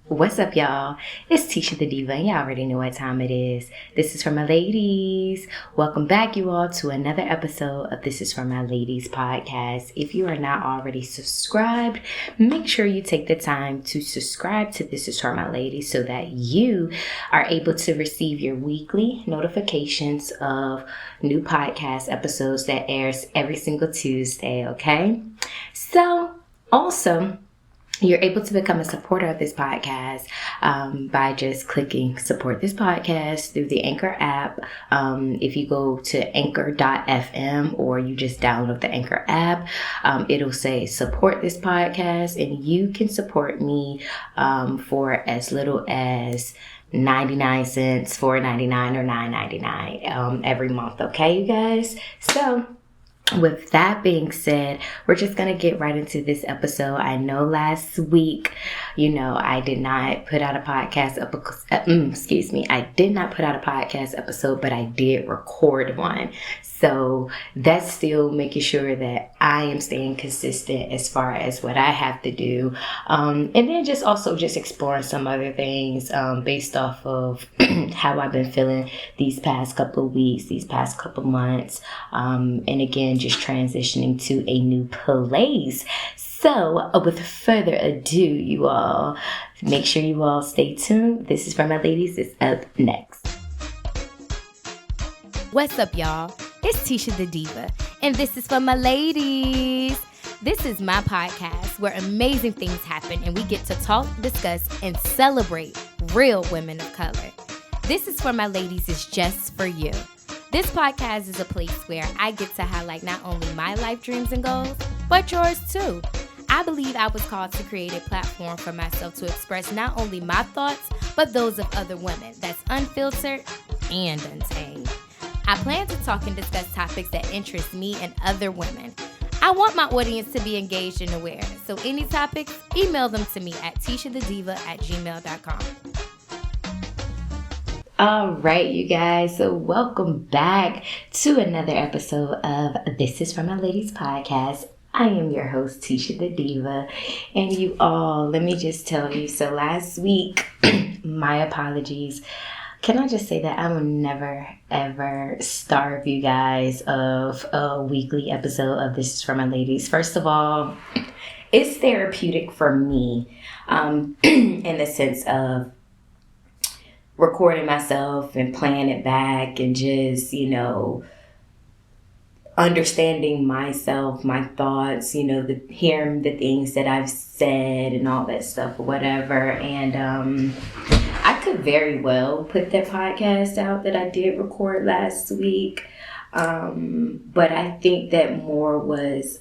What's up, y'all? It's Tisha the Diva, and y'all already know what time it is. This is for my ladies. Welcome back, you all, to another episode of This is for My Ladies podcast. If you are not already subscribed, make sure you take the time to subscribe to This is for My Ladies so that you are able to receive your weekly notifications of new podcast episodes that airs every single Tuesday, okay? So, also, you're able to become a supporter of this podcast by just clicking support this podcast through the Anchor app. If you go to anchor.fm or you just download the Anchor app, it'll say support this podcast, and you can support me for as little as 99 cents, $4.99 or $9.99 every month. Okay, you guys? So, with that being said, we're just going to get right into this episode. I know last week, I did not put out a podcast I did not put out a podcast episode, but I did record one. So that's still making sure that I am staying consistent as far as what I have to do. And then just exploring some other things based off of how I've been feeling these past couple of weeks, these past couple of months. And again, just transitioning to a new place. So with further ado, you all, make sure you all stay tuned. This is for my ladies. It's up next. What's up, y'all? It's Tisha the Diva, and this is for my ladies. This is my podcast where amazing things happen and we get to talk, discuss, and celebrate real women of color. This is for my ladies is just for you. This podcast is a place where I get to highlight not only my life dreams and goals, but yours too. I believe I was called to create a platform for myself to express not only my thoughts, but those of other women that's unfiltered and untamed. I plan to talk and discuss topics that interest me and other women. I want my audience to be engaged and aware, so any topics, email them to me at tishadediva@gmail.com. All right, you guys. So welcome back to another episode of This is for My Ladies podcast. I am your host, Tisha the Diva. And you all, let me just tell you. So last week, my apologies. Can I just say that I will never, ever starve you guys of a weekly episode of This is for My Ladies. First of all, it's therapeutic for me in the sense of recording myself and playing it back and just, understanding myself, my thoughts, hearing the things that I've said and all that stuff or whatever. And I could very well put that podcast out that I did record last week. But I think that more was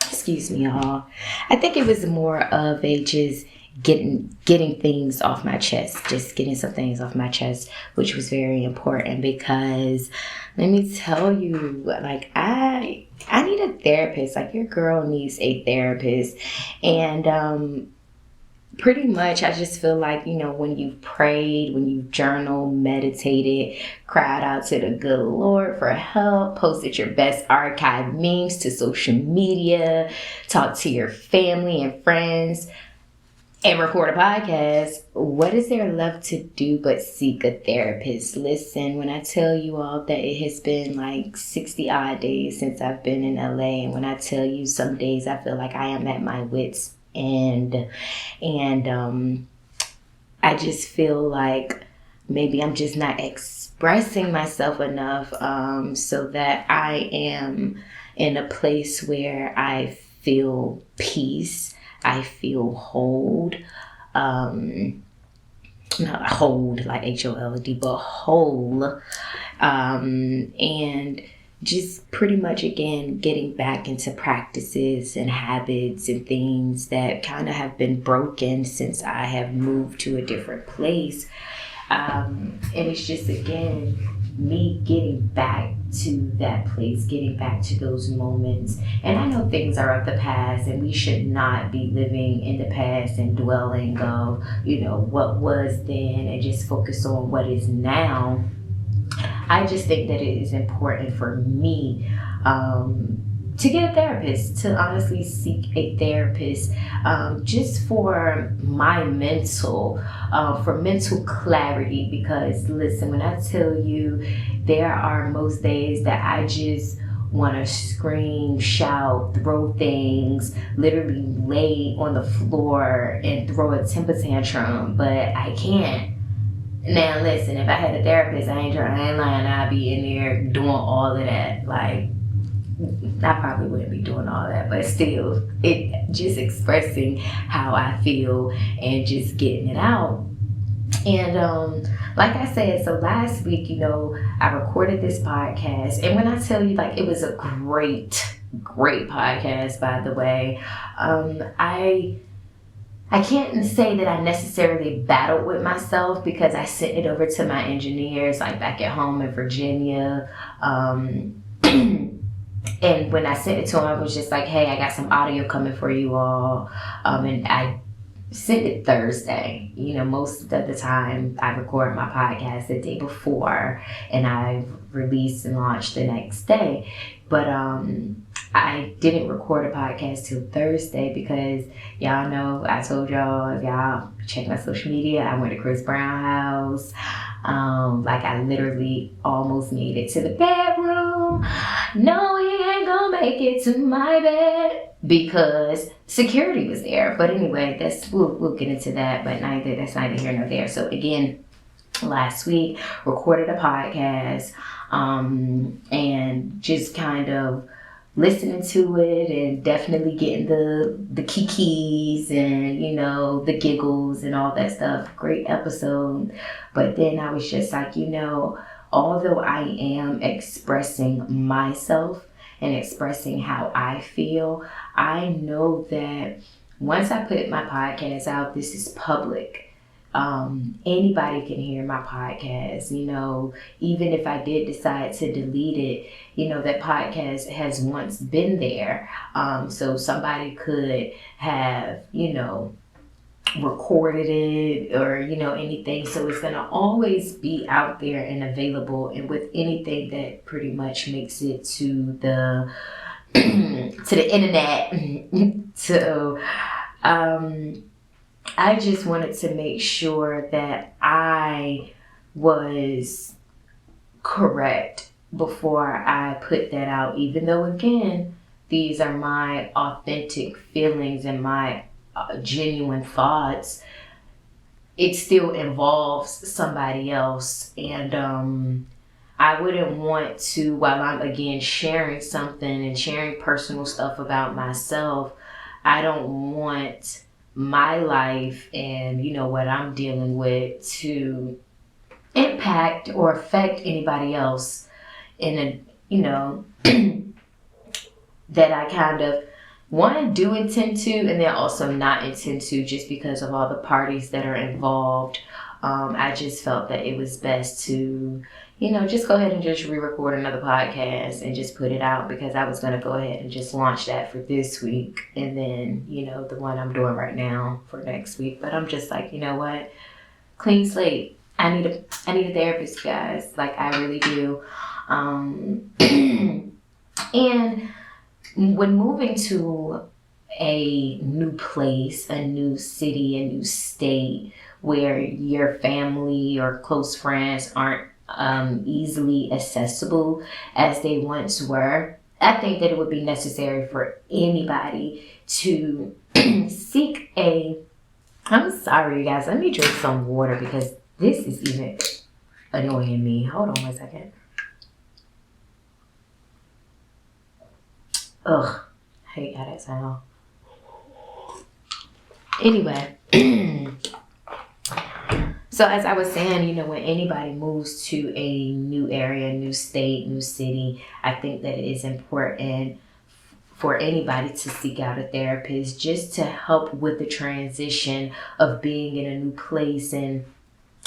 excuse me, y'all. I think it was more of a just getting things off my chest, just getting some things off my chest, which was very important because let me tell you, like, I need a therapist. Like, your girl needs a therapist. And pretty much I just feel like, when you prayed, when you journaled, meditated, cried out to the good Lord for help, posted your best archive memes to social media, talked to your family and friends, and record a podcast, what is there left to do but seek a therapist? Listen, when I tell you all that it has been like 60 odd days since I've been in LA, and when I tell you some days I feel like I am at my wit's end, and I just feel like maybe I'm just not expressing myself enough so that I am in a place where I feel peace. I feel hold, not hold like HOLD, but whole, and just pretty much, again, getting back into practices and habits and things that kind of have been broken since I have moved to a different place. And it's just, again, me getting back to that place, getting back to those moments. And I know things are of the past, and we should not be living in the past and dwelling of, what was then, and just focus on what is now. I just think that it is important for me to get a therapist, to honestly seek a therapist, just for my for mental clarity. Because listen, when I tell you, there are most days that I just want to scream, shout, throw things, literally lay on the floor and throw a temper tantrum, but I can't. Now listen, if I had a therapist, I ain't lying, I'd be in there doing all of that. Like, I probably wouldn't be doing all that, but still, it just expressing how I feel and just getting it out. And like I said, so last week, I recorded this podcast, and when I tell you, like, it was a great podcast, by the way. I can't say that I necessarily battled with myself, because I sent it over to my engineers, like back at home in Virginia. And when I sent it to him, I was just like, hey, I got some audio coming for you all. And I sent it Thursday. Most of the time I record my podcast the day before, and I release and launch the next day. But I didn't record a podcast till Thursday, because y'all know, I told y'all, if y'all check my social media, I went to Chris Brown's house. Like, I literally almost made it to the bedroom. No, he ain't gonna make it to my bed, because security was there. But anyway, we'll get into that, but that's neither here nor there. So again, last week recorded a podcast, and just kind of listening to it, and definitely getting the kikis and the giggles and all that stuff. Great episode. But then I was just like, although I am expressing myself and expressing how I feel, I know that once I put my podcast out, this is public. Anybody can hear my podcast. Even if I did decide to delete it, that podcast has once been there. So somebody could have, recorded it, or anything. So it's going to always be out there and available. And with anything that pretty much makes it to the to the internet. So I just wanted to make sure that I was correct before I put that out, even though, again, these are my authentic feelings and my genuine thoughts. It still involves somebody else, and I wouldn't want to, while I'm again sharing something and sharing personal stuff about myself, I don't want my life and what I'm dealing with to impact or affect anybody else in a that I kind of do intend to, and then also not intend to, just because of all the parties that are involved. I just felt that it was best to just go ahead and just re-record another podcast and just put it out, because I was going to go ahead and just launch that for this week, and then the one I'm doing right now for next week. But I'm just like, what, clean slate. I need a therapist, guys. Like, I really do. And when moving to a new place, a new city, a new state, where your family or close friends aren't easily accessible as they once were, I think that it would be necessary for anybody to seek I'm sorry, you guys. Let me drink some water, because this is even annoying me. Hold on 1 second. Ugh, I hate how that sounds. Anyway, so as I was saying, when anybody moves to a new area, new state, new city, I think that it is important for anybody to seek out a therapist, just to help with the transition of being in a new place and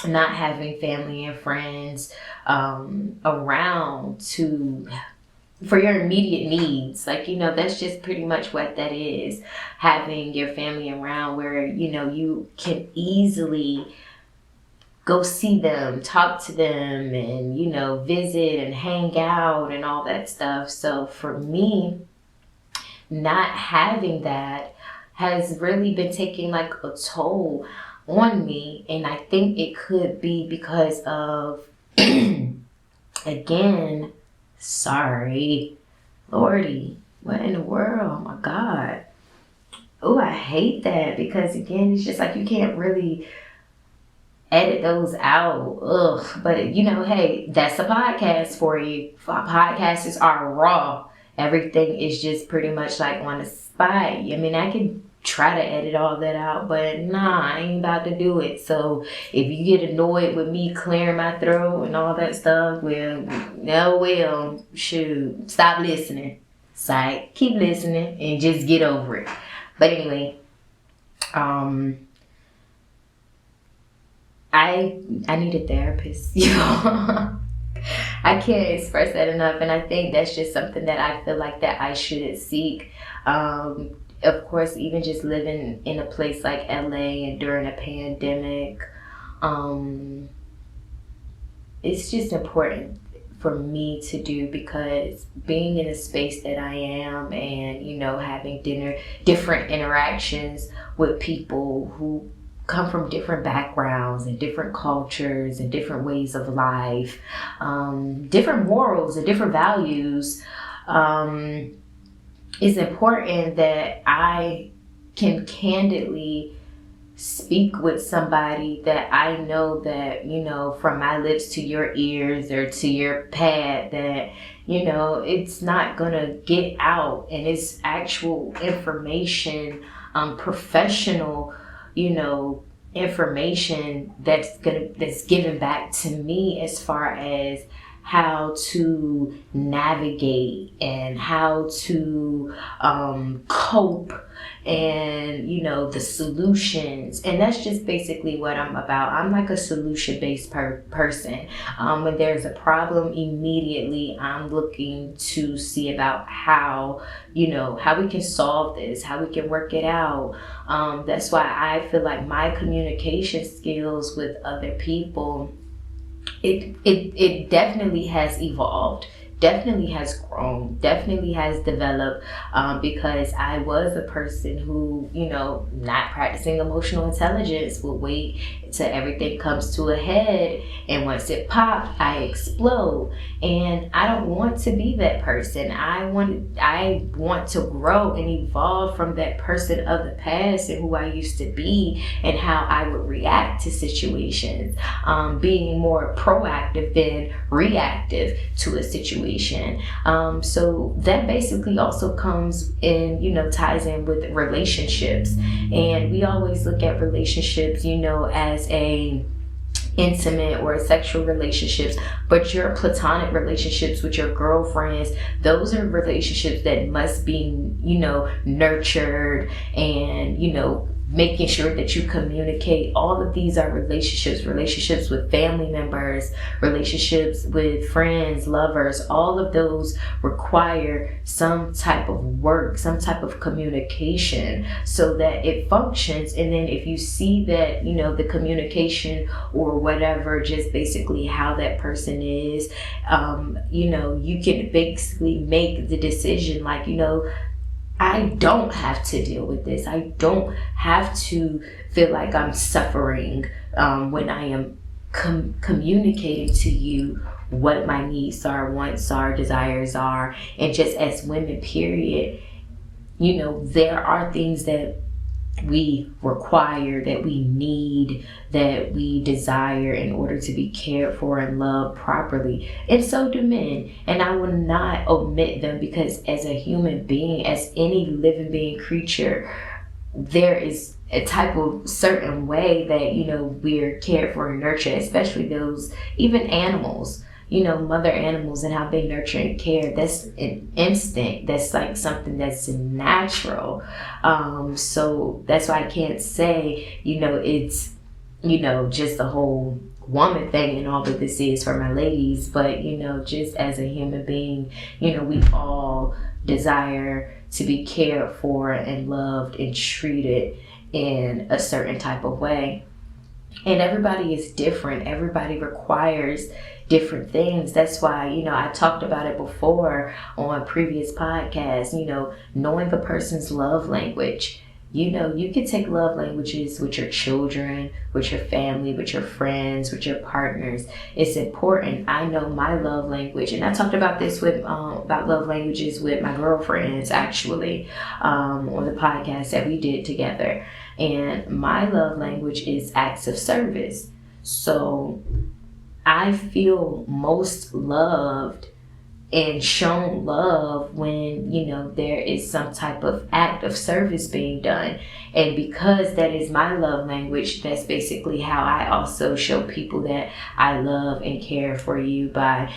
not having family and friends around for your immediate needs. Like, that's just pretty much what that is. Having your family around where, you can easily go see them, talk to them, and, visit and hang out and all that stuff. So for me, not having that has really been taking like a toll on me. And I think it could be because of, again, sorry, Lordy, what in the world? Oh my God. Oh, I hate that, because again, it's just like you can't really edit those out. Ugh. But you know, hey, that's a podcast for you. Podcasts are raw. Everything is just pretty much like on the spot. I mean, I can try to edit all that out, but nah, I ain't about to do it. So if you get annoyed with me clearing my throat and all that stuff, well, shoot, stop listening. Psych, keep listening and just get over it. But anyway, I need a therapist, you know. I can't express that enough, and I think that's just something that I feel like that I should seek. Of course, even just living in a place like LA and during a pandemic, it's just important for me to do, because being in a space that I am, and you know, having different interactions with people who come from different backgrounds and different cultures and different ways of life, different morals and different values, it's important that I can candidly speak with somebody that I know that, you know, from my lips to your ears or to your pad, that, you know, it's not gonna get out, and it's actual information, professional, you know, information that's given back to me, as far as how to navigate and how to cope, and you know, the solutions. And that's just basically what I'm about. I'm like a solution-based person. When there's a problem, immediately I'm looking to see about how, you know, how we can solve this, how we can work it out. That's why I feel like my communication skills with other people, it definitely has evolved, definitely has grown, definitely has developed, because I was a person who, you know, not practicing emotional intelligence, would wait till everything comes to a head, and once it popped, I explode. And I don't want to be that person. I want to grow and evolve from that person of the past and who I used to be, and how I would react to situations, being more proactive than reactive to a situation. So that basically also comes in, you know, ties in with relationships. And we always look at relationships, you know, as a intimate or sexual relationships, but your platonic relationships with your girlfriends, those are relationships that must be, you know, nurtured, and, you know, making sure that you communicate. All of these are relationships with family members, relationships with friends, lovers. All of those require some type of work, some type of communication, so that it functions. And then if you see that, you know, the communication or whatever, just basically how that person is, you know, you can basically make the decision, like, you know, I don't have to deal with this. I don't have to feel like I'm suffering when I am communicating to you what my needs are, wants are, desires are. And just as women, period, you know, there are things that we require, that we need, that we desire in order to be cared for and loved properly. And so do men. And I will not omit them, because as a human being, as any living being creature, there is a type of certain way that, you know, we're cared for and nurtured, especially those, even animals, you know, mother animals, and how they nurture and care. That's an instinct. That's like something that's natural. So that's why I can't say, you know, it's, you know, just the whole woman thing and all that this is for my ladies. But, you know, just as a human being, you know, we all desire to be cared for and loved and treated in a certain type of way. And everybody is different. Everybody requires different things. That's why, I talked about it before on previous podcasts, knowing the person's love language. You can take love languages with your children, with your family, with your friends, with your partners. It's important. I know my love language, and I talked about this about love languages with my girlfriends, actually, on the podcast that we did together. And my love language is acts of service. So I feel most loved and shown love when there is some type of act of service being done. And because that is my love language, that's basically how I also show people that I love and care for you by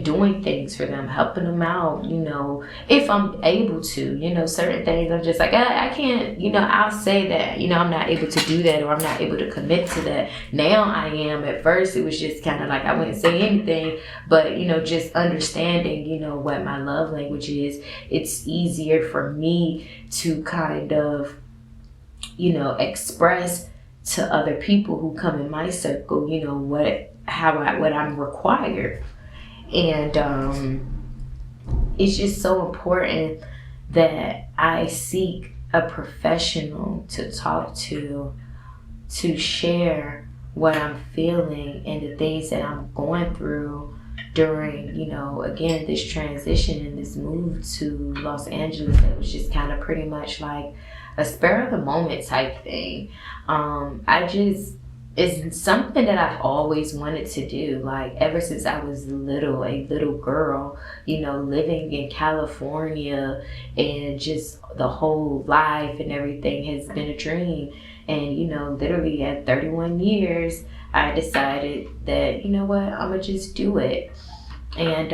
doing things for them, helping them out, if I'm able to. Certain things I'm just like, I can't, I'll say that, I'm not able to do that, or I'm not able to commit to that. Now I am. At first it was just kind of like I wouldn't say anything, but just understanding what my love language is, it's easier for me to kind of express to other people who come in my circle what I'm required. And it's just so important that I seek a professional to talk to share what I'm feeling and the things that I'm going through during, again, this transition and this move to Los Angeles. That was just kind of pretty much like a spur of the moment type thing. It's something that I've always wanted to do, like ever since I was a little girl, living in California, and just the whole life and everything has been a dream. And, literally at 31 years, I decided that, what, I'm going to just do it. And,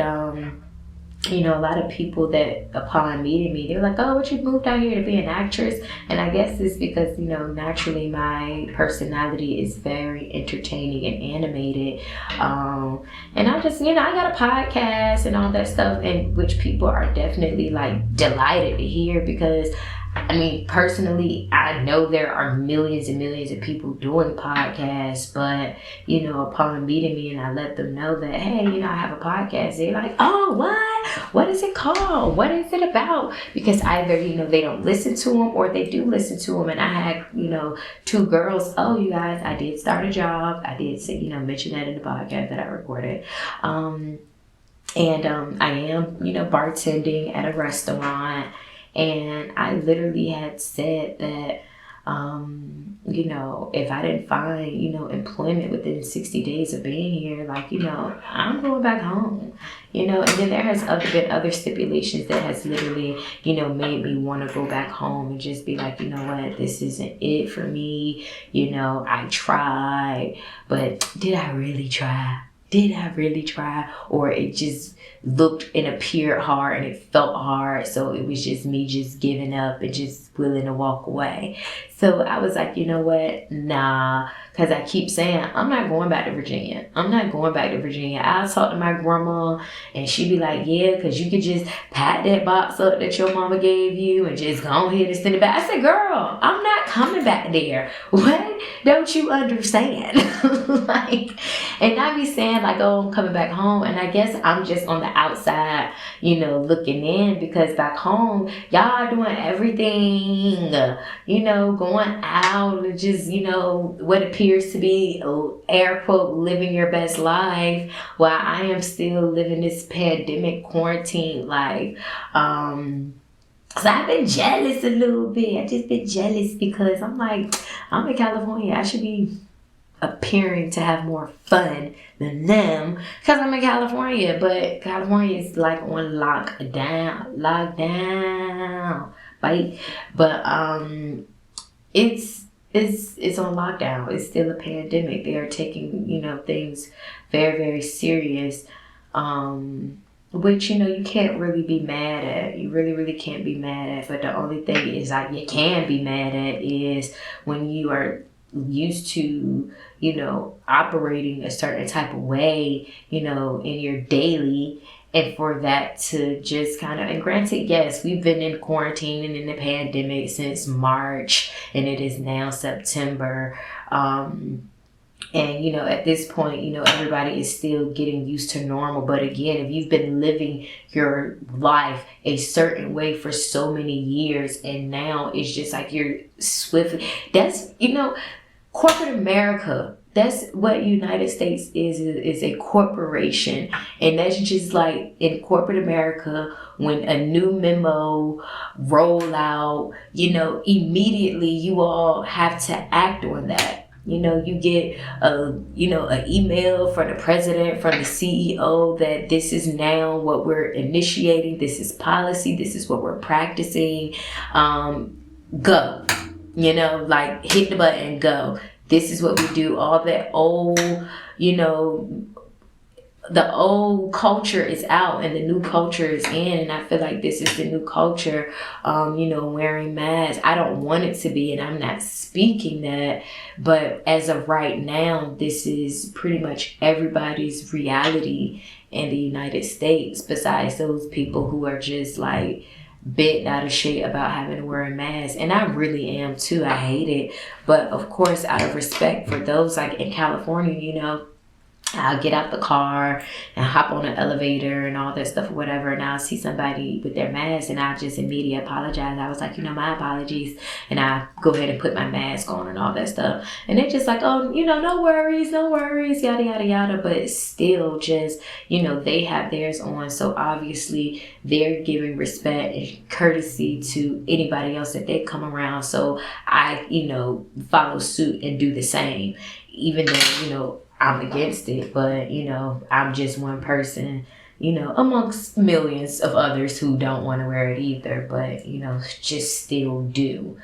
a lot of people that upon meeting me, they're like, oh, what, you moved out here to be an actress? And I guess it's because, naturally my personality is very entertaining and animated. And I just, I got a podcast and all that stuff, and which people are definitely like delighted to hear, because personally, I know there are millions and millions of people doing podcasts, but, upon meeting me and I let them know that, hey, I have a podcast, they're like, oh, what? What is it called? What is it about? Because either, they don't listen to them, or they do listen to them. And I had, 2 girls, oh, you guys, I did start a job. I did say, mention that in the podcast that I recorded. And I am, bartending at a restaurant. And I literally had said that, if I didn't find, employment within 60 days of being here, like, I'm going back home, and then there has been other stipulations that has literally, made me want to go back home and just be like, what, this isn't it for me. I tried, but did I really try? Or it just looked and appeared hard and it felt hard, so it was just me just giving up and just willing to walk away. So I was like, what, nah, because I keep saying I'm not going back to Virginia. I'll talk to my grandma and she'd be like, yeah, because you could just pack that box up that your mama gave you and just go ahead and send it back. I said, girl, I'm not coming back there. What don't you understand? And I be saying like, oh, I'm coming back home, and I guess I'm just on the outside, looking in, because back home y'all doing everything, going out and just, what appears to be, air quote, living your best life, while I am still living this pandemic quarantine life. So I've been jealous a little bit. I just been jealous because I'm like, I'm in California. I should be appearing to have more fun than them because I'm in California. But California is like on lockdown, right? But it's on lockdown. It's still a pandemic. They are taking things very, very serious. Which, you can't really be mad at. You really, really can't be mad at. But the only thing is like you can be mad at is when you are used to, operating a certain type of way, in your daily, And for that to just kind of, and granted, yes, we've been in quarantine and in the pandemic since March, and it is now September. And, you know, at this point, you know, everybody is still getting used to normal. But again, if you've been living your life a certain way for so many years, and now it's just like you're swiftly, that's, you know, corporate America, that's what United States is a corporation. And that's just like in corporate America, when a new memo roll out, you know, immediately you all have to act on that. You know, you get an email from the president, from the CEO, that this is now what we're initiating. This is policy. This is what we're practicing. Go, you know, like hit the button, go. This is what we do. All that old, you know, the old culture is out and the new culture is in. And I feel like this is the new culture, you know, wearing masks. I don't want it to be, and I'm not speaking that, but as of right now, this is pretty much everybody's reality in the United States, besides those people who are just like bent out of shape about having to wear a mask. And I really am too. I hate it. But of course, out of respect for those, like in California, you know, I'll get out the car and hop on an elevator and all that stuff or whatever, and I'll see somebody with their mask and I'll just immediately apologize. I was like, you know, my apologies, and I go ahead and put my mask on and all that stuff. And they're just like, oh, you know, no worries, yada, yada, yada. But still just, you know, they have theirs on. So obviously they're giving respect and courtesy to anybody else that they come around. So I, you know, follow suit and do the same, even though, you know, I'm against it, but, you know, I'm just one person, you know, amongst millions of others who don't want to wear it either, but, you know, just still do.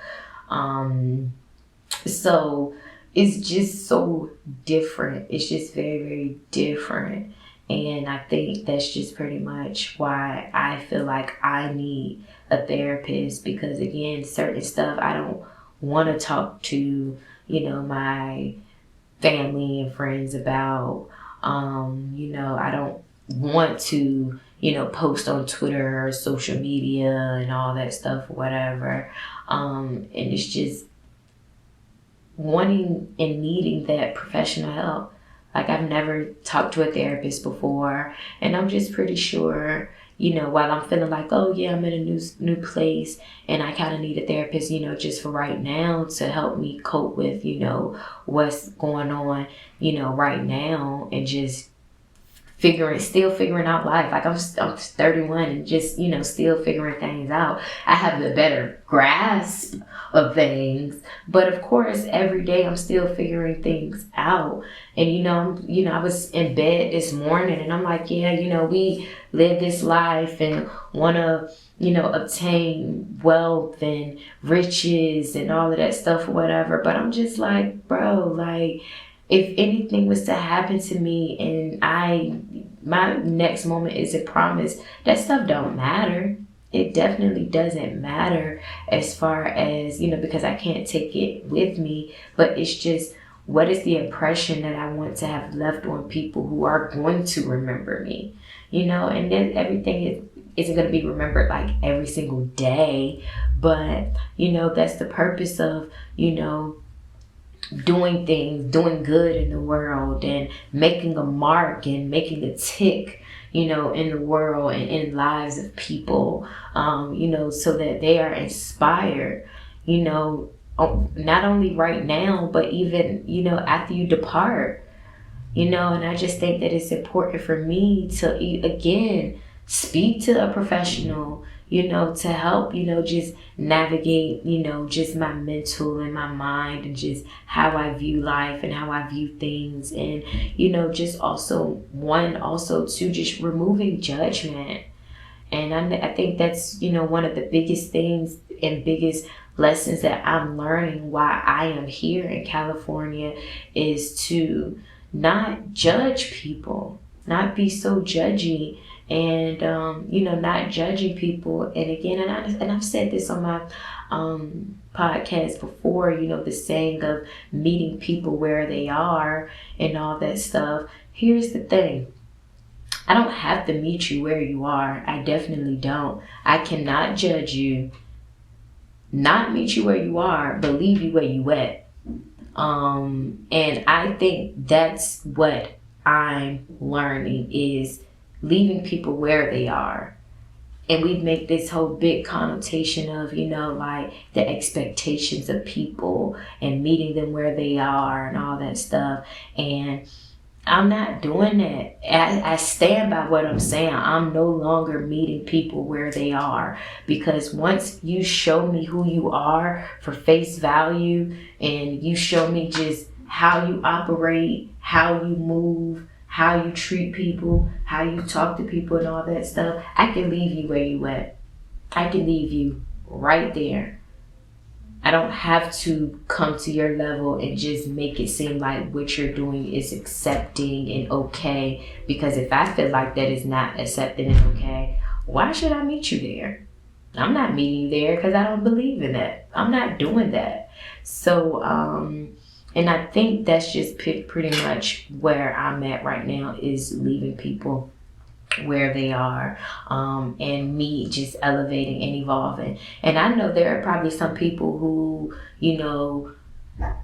So it's just so different. It's just very, very different. And I think that's just pretty much why I feel like I need a therapist, because again, certain stuff I don't want to talk to, you know, my family and friends about. You know, I don't want to, you know, post on Twitter or social media and all that stuff or whatever. And it's just wanting and needing that professional help. Like, I've never talked to a therapist before, and I'm just pretty sure, you know, while I'm feeling like, oh yeah, I'm in a new place and I kind of need a therapist, you know, just for right now to help me cope with, you know, what's going on, you know, right now, and just still figuring out life. Like I'm 31 and just, you know, still figuring things out. I have a better grasp of things, but of course every day I'm still figuring things out. And I was in bed this morning and I'm like, yeah, you know, we live this life and want to, you know, obtain wealth and riches and all of that stuff or whatever. But I'm just like, bro, like, if anything was to happen to me and my next moment isn't promised, that stuff don't matter. It definitely doesn't matter as far as, you know, because I can't take it with me. But it's just, what is the impression that I want to have left on people who are going to remember me? You know, and then everything isn't going to be remembered like every single day. But, you know, that's the purpose of, you know, doing things, doing good in the world and making a mark and making a tick, you know, in the world and in lives of people, you know, so that they are inspired, you know, not only right now, but even, you know, after you depart, you know. And I just think that it's important for me to, again, speak to a professional, you know, to help, you know, just navigate, you know, just my mental and my mind and just how I view life and how I view things. And, you know, just also to just removing judgment. And I think that's, you know, one of the biggest things and biggest lessons that I'm learning why I am here in California is to not judge people, not be so judgy. And, you know, not judging people. And again, and I've said this on my podcast before, you know, the saying of meeting people where they are and all that stuff. Here's the thing. I don't have to meet you where you are. I definitely don't. I cannot judge you, not meet you where you are, but leave you where you at. And I think that's what I'm learning, is leaving people where they are. And we make this whole big connotation of, like the expectations of people and meeting them where they are and all that stuff. And I'm not doing that. I stand by what I'm saying. I'm no longer meeting people where they are, because once you show me who you are for face value, and you show me just how you operate, how you move, how you treat people, how you talk to people and all that stuff, I can leave you where you at. I can leave you right there. I don't have to come to your level and just make it seem like what you're doing is accepting and okay. Because if I feel like that is not accepting and okay, why should I meet you there? I'm not meeting you there because I don't believe in that. I'm not doing that. So, and I think that's just pretty much where I'm at right now, is leaving people where they are, and me just elevating and evolving. And I know there are probably some people who,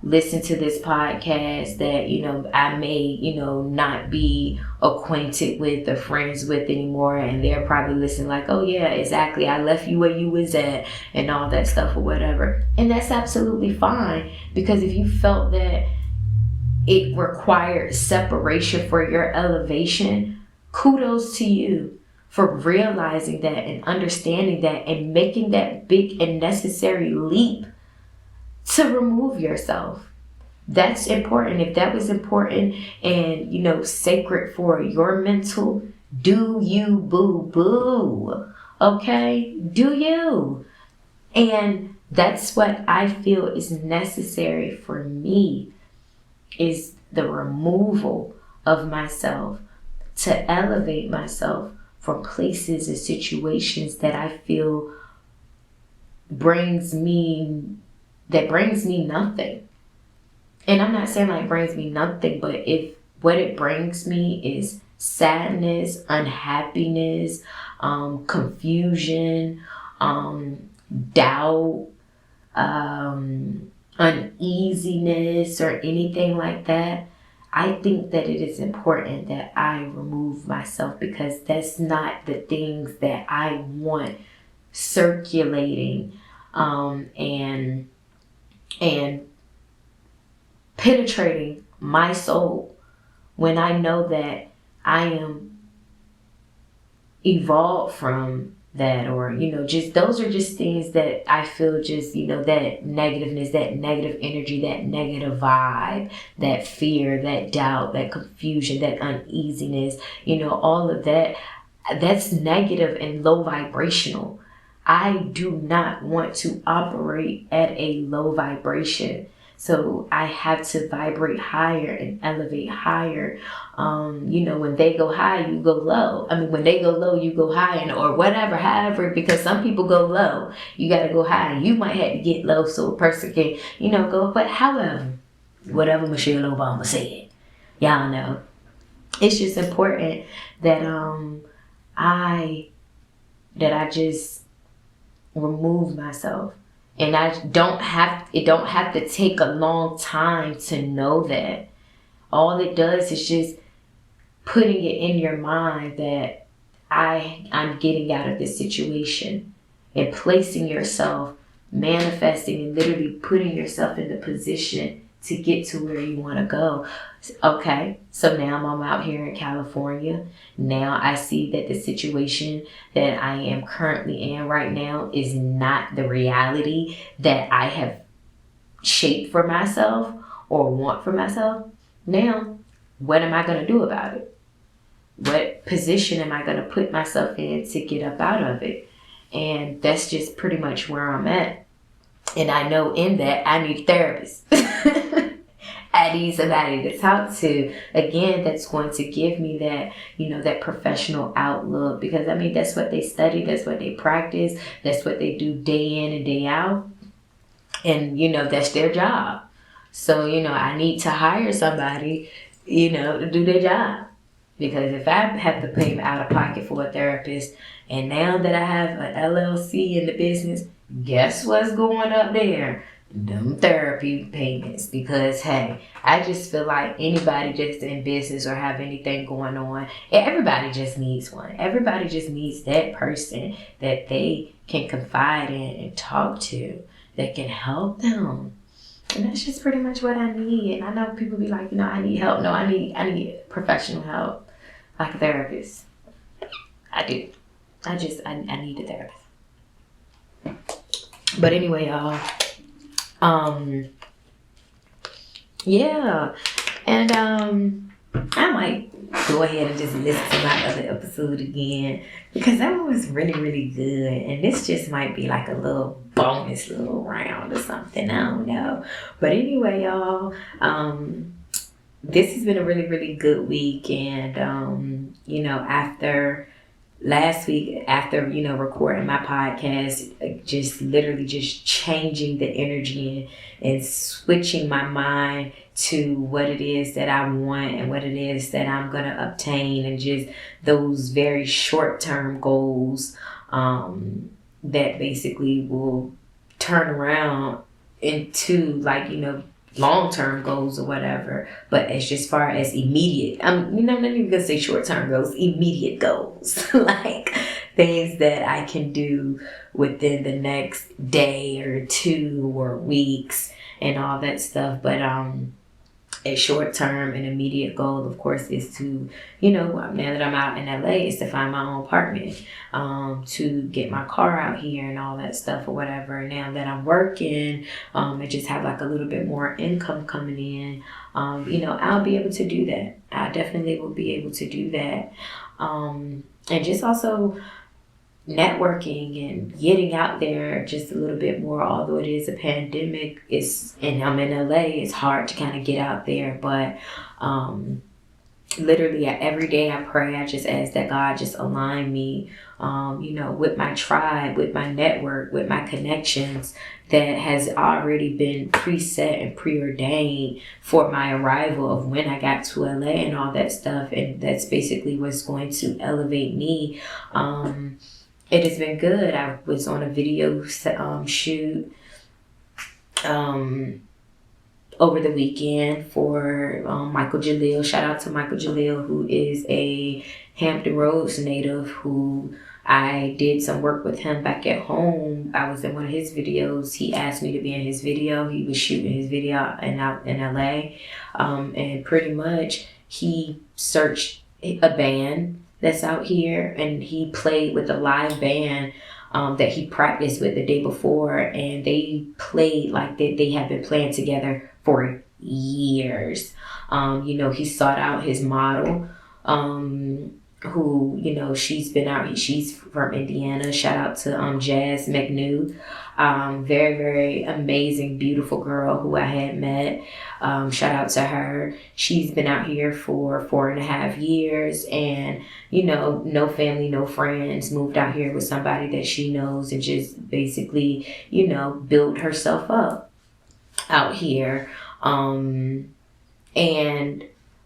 listen to this podcast that, I may, not be acquainted with or friends with anymore. And they're probably listening like, oh yeah, exactly, I left you where you was at and all that stuff or whatever. And that's absolutely fine, because if you felt that it required separation for your elevation, kudos to you for realizing that and understanding that and making that big and necessary leap to remove yourself. That's important. If that was important and, sacred for your mental, do you, boo boo. Okay? Do you. And that's what I feel is necessary for me, is the removal of myself, to elevate myself from places and situations that I feel brings me nothing. And I'm not saying like brings me nothing, but if what it brings me is sadness, unhappiness, confusion, doubt, uneasiness, or anything like that, I think that it is important that I remove myself, because that's not the things that I want circulating and penetrating my soul, when I know that I am evolved from that, or just those are just things that I feel just that negativeness, that negative energy, that negative vibe, that fear, that doubt, that confusion, that uneasiness, all of that's negative and low vibrational. I do not want to operate at a low vibration. So I have to vibrate higher and elevate higher. When they go high, you go low. I mean, when they go low, you go high, or whatever, however, because some people go low. You got to go high. You might have to get low so a person can, go. But however, whatever Michelle Obama said, y'all know. It's just important that I just remove myself. And it don't have to take a long time to know that. All it does is just putting it in your mind that I'm getting out of this situation, and placing yourself, manifesting, and literally putting yourself in the position to get to where you want to go. Okay, so now I'm out here in California. Now I see that the situation that I am currently in right now is not the reality that I have shaped for myself or want for myself. Now, what am I going to do about it? What position am I going to put myself in to get up out of it? And that's just pretty much where I'm at. And I know in that I need a therapist. I need somebody to talk to, again, that's going to give me that, that professional outlook. Because, that's what they study. That's what they practice. That's what they do day in and day out. And, that's their job. So, I need to hire somebody, to do their job. Because if I have to pay out of pocket for a therapist, and now that I have an LLC in the business, guess what's going up there? Them therapy payments. Because hey, I just feel like anybody just in business or have anything going on, everybody just needs one. Everybody just needs that person that they can confide in and talk to, that can help them. And that's just pretty much what I need. And I know people be like, I need help. No, I need professional help, like a therapist. I do. I need a therapist. But anyway, y'all. Yeah. And I might go ahead and just listen to my other episode again, because that one was really, really good. And this just might be like a little bonus little round or something. I don't know. But anyway, y'all, this has been a really, really good week. And, after last week, after, recording my podcast, just literally just changing the energy and switching my mind to what it is that I want and what it is that I'm going to obtain, and just those very short-term goals that basically will turn around into long-term goals or whatever. But it's just far as immediate, I'm not even gonna say short-term goals, immediate goals, like things that I can do within the next day or two or weeks and all that stuff. But a short-term and immediate goal, of course, is to, now that I'm out in LA, is to find my own apartment, to get my car out here and all that stuff or whatever. Now that I'm working, I just have like a little bit more income coming in, I'll be able to do that. I definitely will be able to do that. And just also networking and getting out there just a little bit more. Although it is a pandemic, and I'm in LA, it's hard to kind of get out there. But literally every day I pray, I just ask that God just align me, with my tribe, with my network, with my connections that has already been preset and preordained for my arrival of when I got to LA and all that stuff. And that's basically what's going to elevate me. It has been good. I was on a video shoot over the weekend for Michael Jalil. Shout out to Michael Jalil, who is a Hampton Roads native, who I did some work with him back at home. I was in one of his videos. He asked me to be in his video. He was shooting his video out in LA. And pretty much he searched a band that's out here, and he played with a live band that he practiced with the day before, and they played like they have been playing together for years. He sought out his model, who, she's been out. She's from Indiana. Shout out to Jazz McNew. Very, very amazing, beautiful girl who I had met. Shout out to her. She's been out here for 4.5 years, and no family, no friends, moved out here with somebody that she knows, and just basically, built herself up out here. And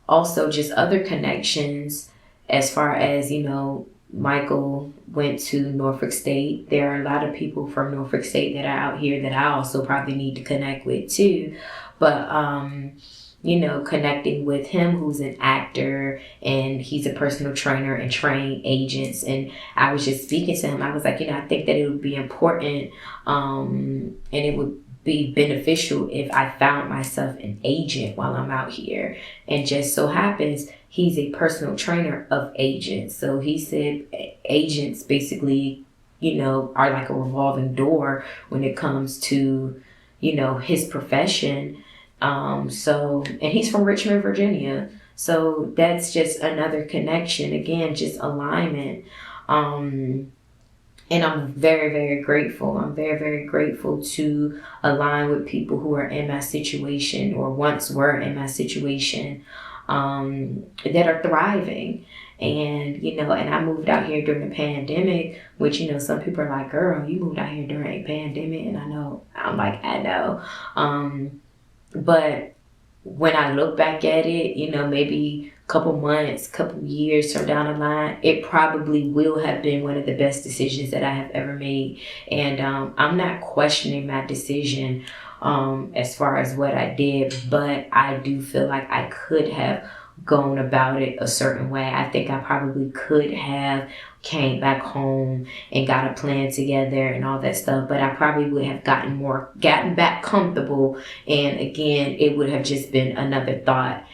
also just other connections, as far as, Michael went to Norfolk State. There are a lot of people from Norfolk State that are out here that I also probably need to connect with too. But, connecting with him, who's an actor, and he's a personal trainer and train agents. And I was just speaking to him. I was like, I think that it would be important, and it would be beneficial if I found myself an agent while I'm out here. And just so happens he's a personal trainer of agents. So he said agents basically, are like a revolving door when it comes to, his profession. And he's from Richmond, Virginia. So that's just another connection. Again, just alignment. And I'm very, very grateful. I'm very, very grateful to align with people who are in my situation, or once were in my situation, that are thriving. And, and I moved out here during the pandemic, which, some people are like, girl, you moved out here during a pandemic. And I know. But when I look back at it, maybe couple months, couple years from down the line, it probably will have been one of the best decisions that I have ever made. And I'm not questioning my decision as far as what I did, but I do feel like I could have gone about it a certain way. I think I probably could have came back home and got a plan together and all that stuff, but I probably would have gotten back comfortable, and again, it would have just been another thought.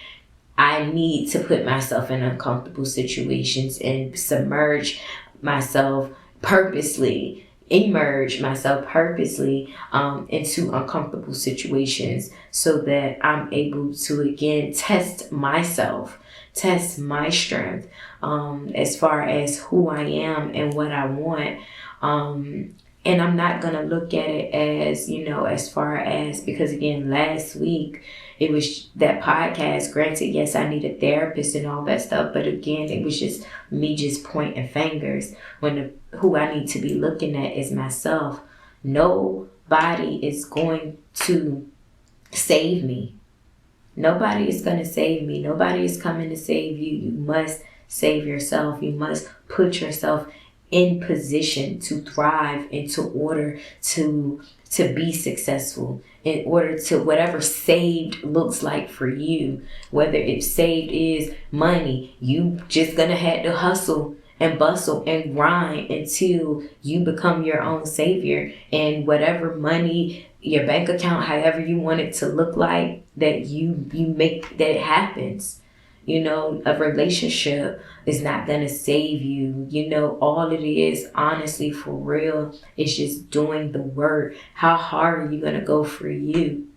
I need to put myself in uncomfortable situations and emerge myself purposely into uncomfortable situations, so that I'm able to again test myself, test my strength as far as who I am and what I want. And I'm not going to look at it as, as far as, because again, last week, it was that podcast. Granted, yes, I need a therapist and all that stuff. But again, it was just me just pointing fingers when who I need to be looking at is myself. Nobody is going to save me. Nobody is going to save me. Nobody is coming to save you. You must save yourself. You must put yourself in position to thrive and to order to be successful, in order to whatever saved looks like for you. Whether it's saved is money, you just gonna have to hustle and bustle and grind until you become your own savior. And whatever money, your bank account, however you want it to look like, that you make that it happens. A relationship is not going to save you. All it is, honestly, for real, is just doing the work. How hard are you going to go for you?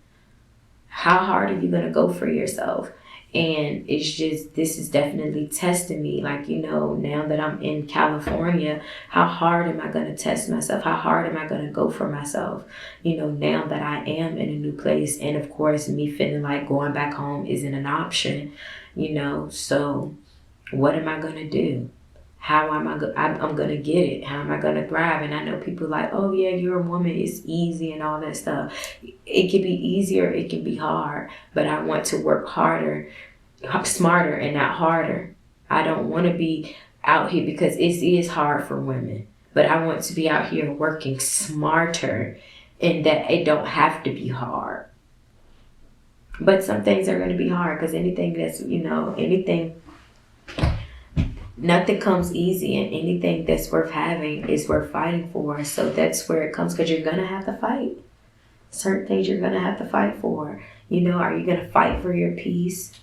How hard are you going to go for yourself? And it's just, this is definitely testing me. Like, now that I'm in California, how hard am I going to test myself? How hard am I going to go for myself? Now that I am in a new place, and of course, me feeling like going back home isn't an option, so what am I going to do? How am I'm going to get it? How am I going to thrive? And I know people like, oh yeah, you're a woman, it's easy and all that stuff. It can be easier, it can be hard, but I want to work harder, smarter and not harder. I don't want to be out here, because it is hard for women, but I want to be out here working smarter, and that it don't have to be hard. But some things are going to be hard, because anything that's, nothing comes easy, and anything that's worth having is worth fighting for. So that's where it comes, because you're going to have to fight. Certain things you're going to have to fight for. Are you going to fight for your peace?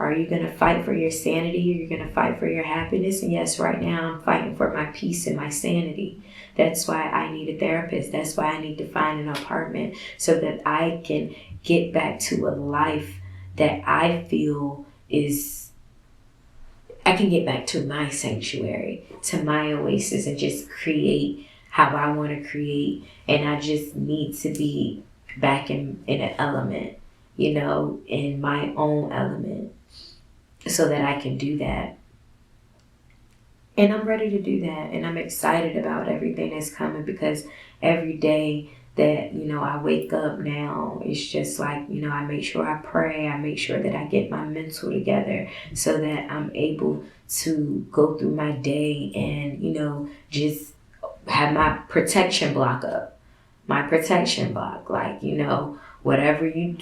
Are you going to fight for your sanity? Are you going to fight for your happiness? And yes, right now I'm fighting for my peace and my sanity. That's why I need a therapist. That's why I need to find an apartment, so that I can get back to a life that I feel I can get back to my sanctuary, to my oasis, and just create how I want to create. And I just need to be back in an element, in my own element, so that I can do that. And I'm ready to do that. And I'm excited about everything that's coming, because every day that, I wake up now, it's just like, I make sure I pray. I make sure that I get my mental together, so that I'm able to go through my day and, just have my protection block up. My protection block, like, whatever you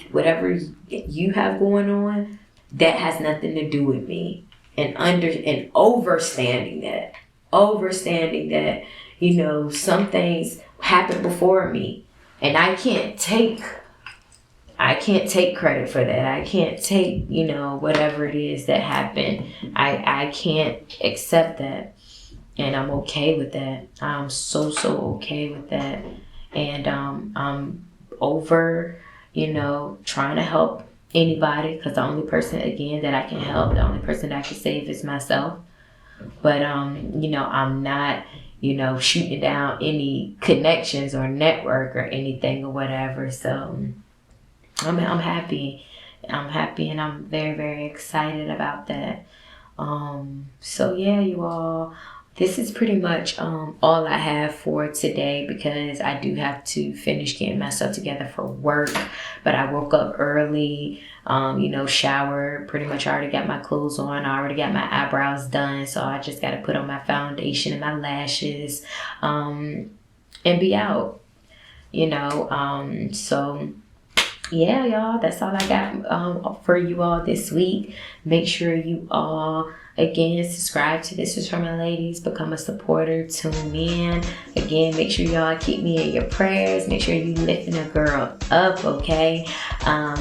have going on, that has nothing to do with me. And overstanding that, some things happened before me, and I can't take credit for that. I can't take, whatever it is that happened. I can't accept that. And I'm okay with that. I'm so okay with that. And I'm over, trying to help anybody, because the only person, again, that I can help, the only person that I can save is myself. But I'm not, shooting down any connections or network or anything or whatever. So I'm happy. I'm happy, and I'm very, very excited about that. So yeah, you all, this is pretty much all I have for today, because I do have to finish getting my stuff together for work. But I woke up early, showered, pretty much already got my clothes on. I already got my eyebrows done. So I just got to put on my foundation and my lashes and be out, So yeah, y'all, that's all I got for you all this week. Make sure you all, again, subscribe to This Is For My Ladies. Become a supporter. Tune in. Again, make sure y'all keep me in your prayers. Make sure you lifting a girl up, okay?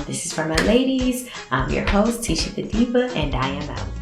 This is For My Ladies. I'm your host, Tisha the Diva, and I am out.